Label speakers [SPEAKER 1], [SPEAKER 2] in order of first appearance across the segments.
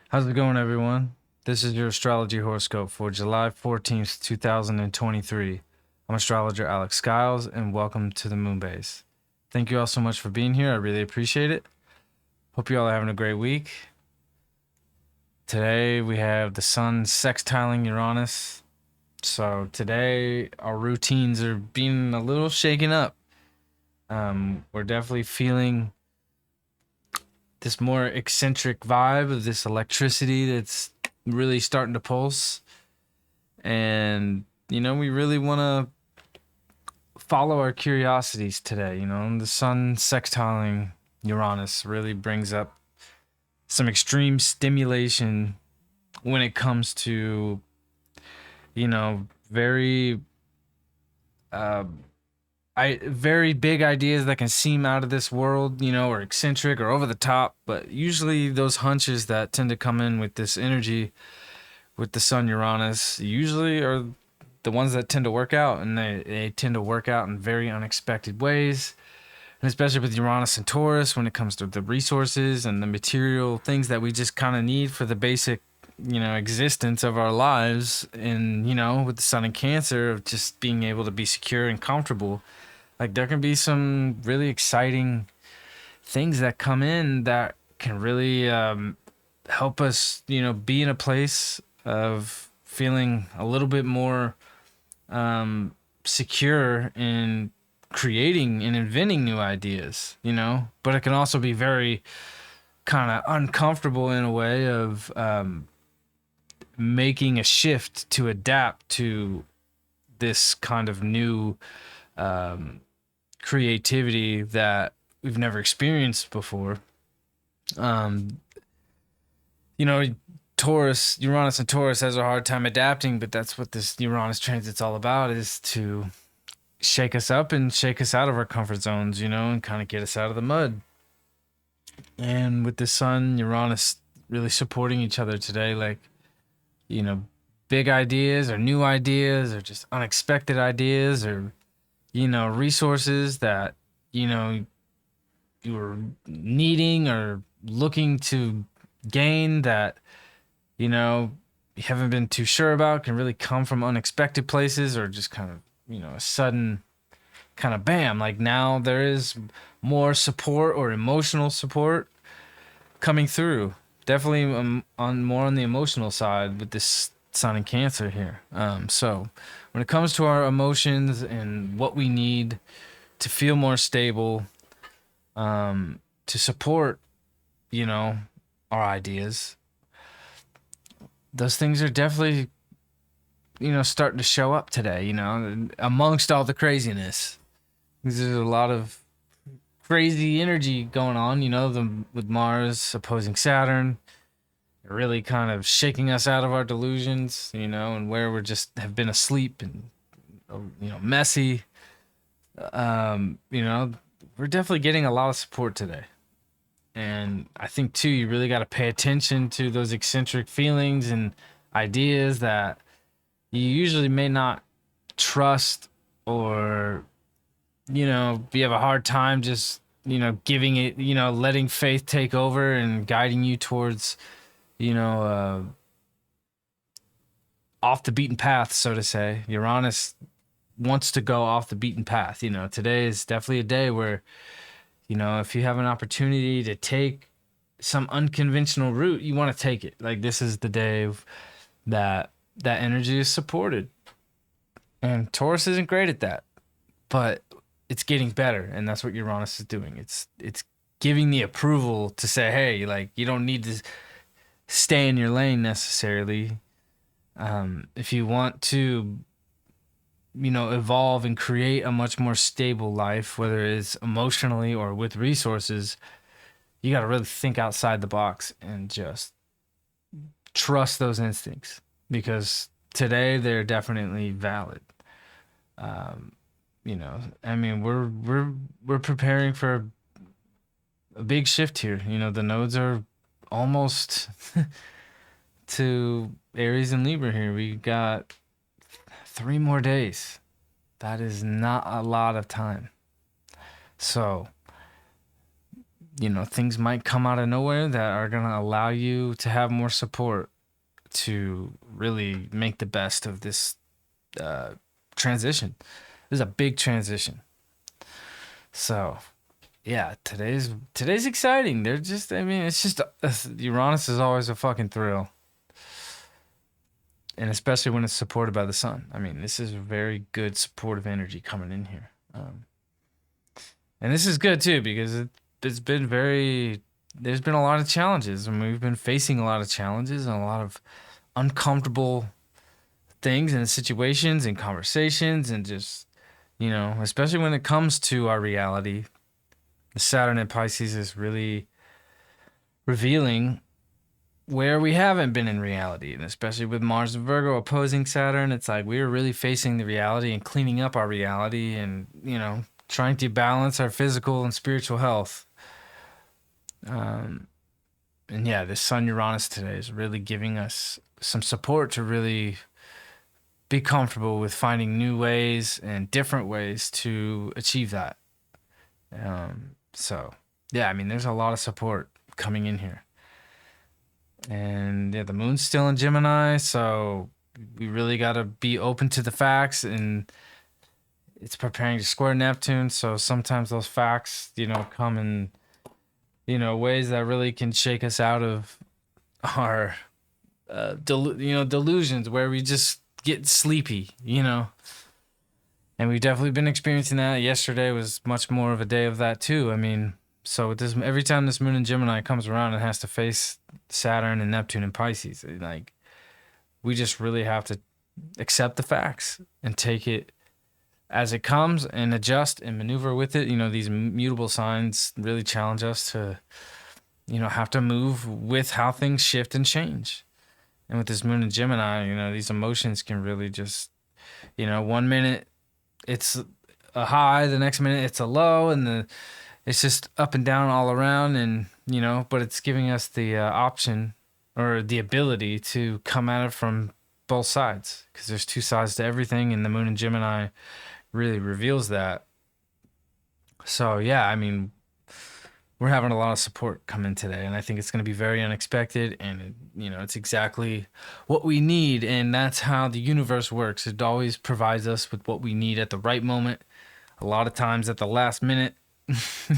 [SPEAKER 1] How's it going, everyone? This is your Astrology Horoscope for July 14th, 2023. I'm astrologer Alex Skiles, and welcome to the Moonbase. Thank you all so much for being here. I really appreciate it. Hope you all are having a great week. Today, we have the Sun sextiling Uranus. So, today, our routines are being a little shaken up. We're definitely feeling this more eccentric vibe of this electricity that's really starting to pulse. And, we really want to follow our curiosities today. And the sun sextiling Uranus really brings up some extreme stimulation when it comes to, very, uh, very big ideas that can seem out of this world, or eccentric or over the top. But usually those hunches that tend to come in with this energy with the sun Uranus usually are the ones that tend to work out, and they tend to work out in very unexpected ways. And especially with Uranus and Taurus, when it comes to the resources and the material things that we just kind of need for the basic, existence of our lives. And, with the sun in Cancer, of just being able to be secure and comfortable, like there can be some really exciting things that come in that can really help us, be in a place of feeling a little bit more secure in creating and inventing new ideas, but it can also be very kind of uncomfortable in a way of making a shift to adapt to this kind of new creativity that we've never experienced before. Um, Taurus, Uranus and Taurus has a hard time adapting, but that's what this Uranus transit's all about, is to shake us up and shake us out of our comfort zones, and kind of get us out of the mud. And with the sun, Uranus really supporting each other today, like, you know, big ideas or new ideas or just unexpected ideas or, resources that, you were needing or looking to gain that, you haven't been too sure about, can really come from unexpected places or just kind of, a sudden kind of bam, like now there is more support or emotional support coming through. Definitely on more on the emotional side with this sun in Cancer here. So when it comes to our emotions and what we need to feel more stable, to support, our ideas, those things are definitely, starting to show up today, amongst all the craziness. There's a lot of crazy energy going on, with Mars opposing Saturn, really kind of shaking us out of our delusions, and where we're just have been asleep and, messy. We're definitely getting a lot of support today. And I think too, you really got to pay attention to those eccentric feelings and ideas that you usually may not trust, or you have a hard time just giving it, letting faith take over and guiding you towards, you know uh off the beaten path, so to say. Uranus wants to go off the beaten path. Today is definitely a day where, if you have an opportunity to take some unconventional route, you want to take it. Like, this is the day that energy is supported. And Taurus isn't great at that, but it's getting better, and that's what Uranus is doing. It's giving the approval to say, hey, like, you don't need to stay in your lane necessarily. If you want to, evolve and create a much more stable life, whether it's emotionally or with resources, you got to really think outside the box and just trust those instincts, because today they're definitely valid. Um, I mean, we're preparing for a big shift here. The nodes are almost to Aries and Libra here. We got 3 more days. That is not a lot of time. So things might come out of nowhere that are going to allow you to have more support to really make the best of this transition. This is a big transition. So, yeah, today's exciting. It's just Uranus is always a fucking thrill. And especially when it's supported by the sun. I mean, this is a very good supportive energy coming in here. And this is good too, because there's been a lot of challenges, and we've been facing a lot of challenges and a lot of uncomfortable things and situations and conversations, and just, especially when it comes to our reality. Saturn in Pisces is really revealing where we haven't been in reality, and especially with Mars and Virgo opposing Saturn, it's like we're really facing the reality and cleaning up our reality, and trying to balance our physical and spiritual health. And yeah, this Sun Uranus today is really giving us some support to really be comfortable with finding new ways and different ways to achieve that. So yeah, I mean, there's a lot of support coming in here. And yeah, the moon's still in Gemini, so we really got to be open to the facts, and it's preparing to square Neptune. So sometimes those facts, come in, ways that really can shake us out of our, delusions, where we just get sleepy, And we've definitely been experiencing that. Yesterday was much more of a day of that too. I mean, so with this, every time this moon in Gemini comes around, it has to face Saturn and Neptune and Pisces. Like, we just really have to accept the facts and take it as it comes and adjust and maneuver with it. These mutable signs really challenge us to, have to move with how things shift and change. And with this moon in Gemini, these emotions can really just, 1 minute it's a high, the next minute it's a low, and it's just up and down all around. And, but it's giving us the option or the ability to come at it from both sides, because there's two sides to everything, and the moon in Gemini really reveals that. So yeah, I mean, we're having a lot of support come in today, and I think it's going to be very unexpected, and it's exactly what we need. And that's how the universe works. It always provides us with what we need at the right moment, a lot of times at the last minute,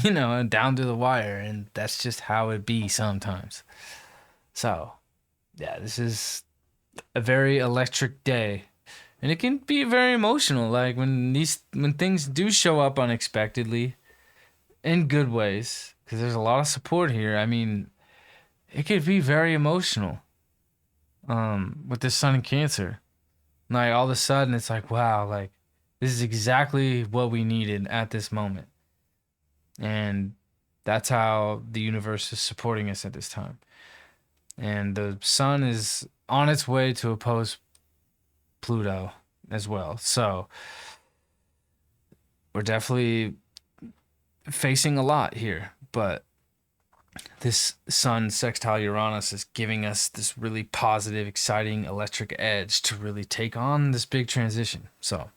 [SPEAKER 1] and down to the wire. And that's just how it be sometimes. So yeah, this is a very electric day, and it can be very emotional. Like when things do show up unexpectedly in good ways, because there's a lot of support here. I mean, it could be very emotional. With this Sun in Cancer, like all of a sudden it's like, wow, like this is exactly what we needed at this moment. And that's how the universe is supporting us at this time. And the Sun is on its way to oppose Pluto as well. So we're definitely facing a lot here, but this Sun sextile Uranus is giving us this really positive, exciting, electric edge to really take on this big transition. So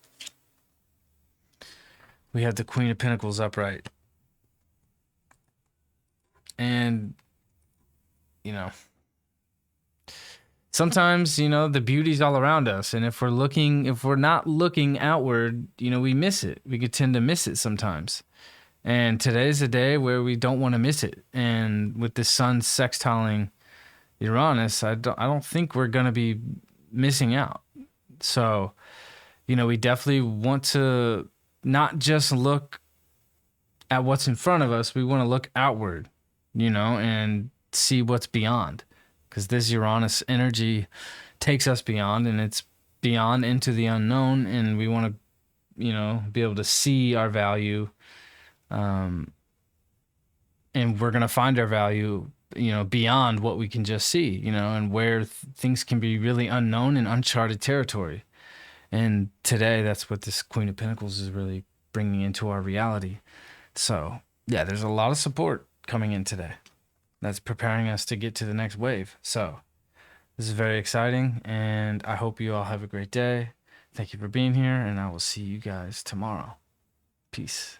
[SPEAKER 1] we have the Queen of Pentacles upright. And, sometimes, the beauty's all around us. And if we're not looking outward, we miss it. We could tend to miss it sometimes. And today's a day where we don't want to miss it. And with the Sun sextiling Uranus, I don't think we're going to be missing out. So, we definitely want to not just look at what's in front of us. We want to look outward, and see what's beyond. Because this Uranus energy takes us beyond, and it's beyond into the unknown. And we want to, be able to see our value. And we're going to find our value, beyond what we can just see, and where things can be really unknown and uncharted territory. And today, that's what this Queen of Pentacles is really bringing into our reality. So yeah, there's a lot of support coming in today that's preparing us to get to the next wave. So this is very exciting, and I hope you all have a great day. Thank you for being here, and I will see you guys tomorrow. Peace.